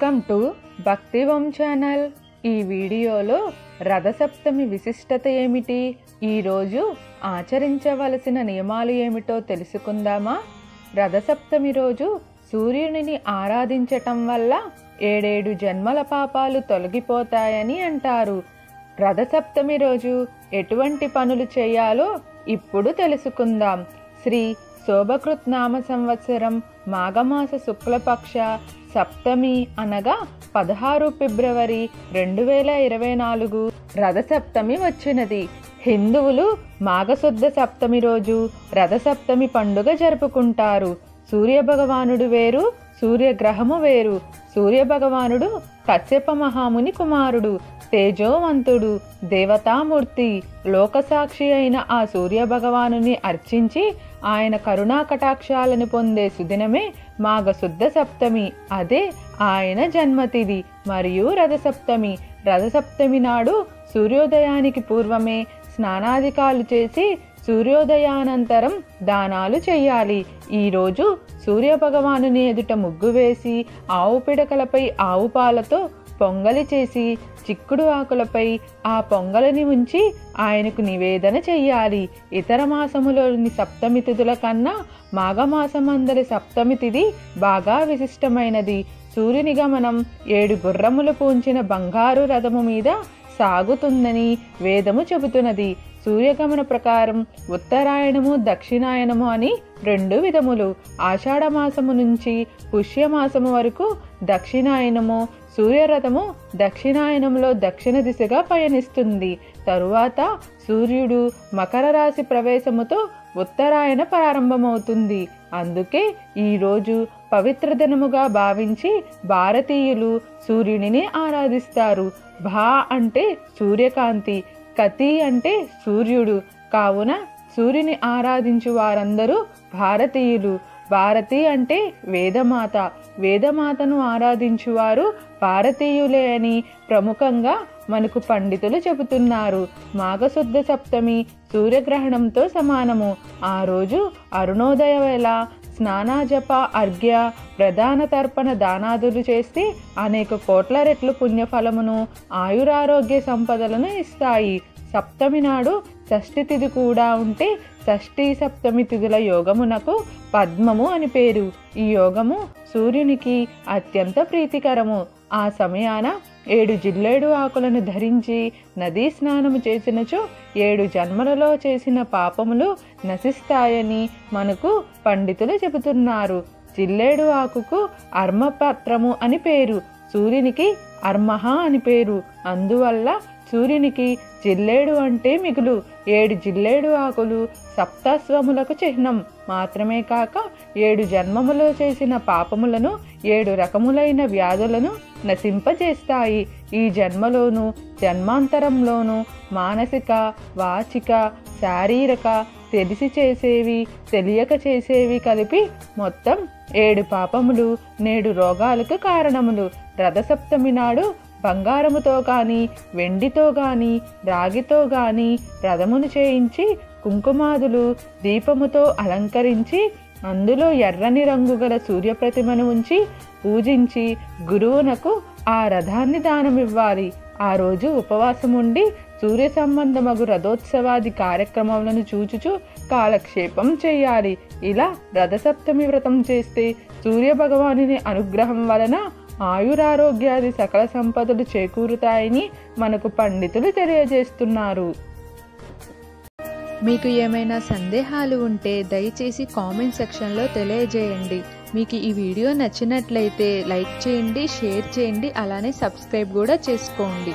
Welcome to భక్తివం channel. ఈ వీడియోలో రథసప్తమి విశిష్టత ఏమిటి, ఈరోజు ఆచరించవలసిన నియమాలు ఏమిటో తెలుసుకుందామా? రథసప్తమి రోజు సూర్యునిని ఆరాధించటం వల్ల 7 జన్మల పాపాలు తొలగిపోతాయని అంటారు. రథసప్తమి రోజు ఎటువంటి పనులు చేయాలో ఇప్పుడు తెలుసుకుందాం. శ్రీ శోభకృత్ నామ సంవత్సరం మాఘమాస శుక్లపక్ష సప్తమి అనగా 16 ఫిబ్రవరి 2024 రథసప్తమి వచ్చినది. హిందువులు మాఘశుద్ధ సప్తమి రోజు రథసప్తమి పండుగ జరుపుకుంటారు. సూర్యభగవానుడు వేరు, సూర్యగ్రహము వేరు. సూర్యభగవానుడు కశ్యప మహాముని కుమారుడు, తేజోవంతుడు, దేవతామూర్తి. లోకసాక్షి అయిన ఆ సూర్యభగవానుని అర్చించి ఆయన కరుణా కటాక్షాలను పొందే సుదినమే మాఘశుద్ధ సప్తమి. అదే ఆయన జన్మతిథి మరియు రథసప్తమి. రథసప్తమి నాడు సూర్యోదయానికి పూర్వమే స్నానాధికాలు చేసి సూర్యోదయానంతరం దానాలు చేయాలి. ఈరోజు సూర్యభగవానుని ఎదుట ముగ్గు వేసి ఆవు పిడకలపై ఆవు పాలతో పొంగలి చేసి చిక్కుడు ఆకులపై ఆ పొంగలిని ఉంచి ఆయనకు నివేదన చెయ్యాలి. ఇతర మాసములోని సప్తమి తిథుల కన్నా మాఘమాసమందరి సప్తమి తిథి బాగా విశిష్టమైనది. సూర్యుని గమనం 7 గుర్రములు పూంచిన బంగారు రథము మీద సాగుతుందని వేదము చెబుతున్నది. సూర్యగమన ప్రకారం ఉత్తరాయణము దక్షిణాయనము అని 2 విధములు. ఆషాఢమాసము నుంచి పుష్యమాసము వరకు దక్షిణాయనము. సూర్యరథము దక్షిణాయనంలో దక్షిణ దిశగా పయనిస్తుంది. తరువాత సూర్యుడు మకర రాశి ప్రవేశముతో ఉత్తరాయణ ప్రారంభమవుతుంది. అందుకే ఈరోజు పవిత్ర దినముగా భావించి భారతీయులు సూర్యునిని ఆరాధిస్తారు. భా అంటే సూర్యకాంతి, కతి అంటే సూర్యుడు. కావున సూర్యుని ఆరాధించు వారందరూ భారతీయులు. భారతి అంటే వేదమాత, వేదమాతను ఆరాధించువారు భారతీయులే అని ప్రముఖంగా మనకు పండితులు చెబుతున్నారు. మాఘశుద్ధ సప్తమి సూర్యగ్రహణంతో సమానము. ఆ రోజు అరుణోదయ వేళ స్నానాజప అర్ఘ్య ప్రధాన తర్పణ దానాదులు చేస్తే అనేక కోట్ల రెట్లు పుణ్యఫలమును ఆయురారోగ్య సంపదలను ఇస్తాయి. సప్తమి నాడు షష్ఠి తిథి కూడా ఉంటే షష్ఠి సప్తమి తిథుల యోగమునకు పద్మము అని పేరు. ఈ యోగము సూర్యునికి అత్యంత ప్రీతికరము. ఆ సమయాన 7 జిల్లేడు ఆకులను ధరించి నదీ స్నానము చేసినచో 7 జన్మలలో చేసిన పాపములు నశిస్తాయని మనకు పండితులు చెబుతున్నారు. జిల్లేడు ఆకుకు అర్మపత్రము అని పేరు. సూర్యునికి అర్మహ అని పేరు. అందువల్ల సూర్యునికి జిల్లేడు అంటే మిగులు. 7 జిల్లేడు ఆకులు సప్తస్వములకు చిహ్నం మాత్రమే కాక 7 జన్మములో చేసిన పాపములను 7 రకములైన వ్యాధులను నశింపజేస్తాయి. ఈ జన్మలోను జన్మాంతరంలోను మానసిక, వాచిక, శారీరక, తెలిసి చేసేవి, తెలియక చేసేవి కలిపి మొత్తం 7 పాపములు 7 రోగాలకు కారణములు. రథసప్తమి నాడు బంగారముతో గాని వెండితో గాని రాగితో గాని రథమును చేయించి కుంకుమాదులు దీపముతో అలంకరించి అందులో ఎర్రని రంగు గల సూర్యప్రతిమను ఉంచి పూజించి గురువునకు ఆ రథాన్ని దానమివ్వాలి. ఆ రోజు ఉపవాసం ఉండి సూర్య సంబంధమగు రథోత్సవాది కార్యక్రమాలను చూచుచు కాలక్షేపం చేయాలి. ఇలా రథసప్తమి వ్రతం చేస్తే సూర్య భగవానుని అనుగ్రహం వలన ఆయురారోగ్యాది సకల సంపదలు చేకూరుతాయని మనకు పండితులు తెలియజేస్తున్నారు. మీకు ఏమైనా సందేహాలు ఉంటే దయచేసి కామెంట్ సెక్షన్లో తెలియజేయండి. మీకు ఈ వీడియో నచ్చినట్లయితే లైక్ చేయండి, షేర్ చేయండి, అలానే సబ్స్క్రైబ్ కూడా చేసుకోండి.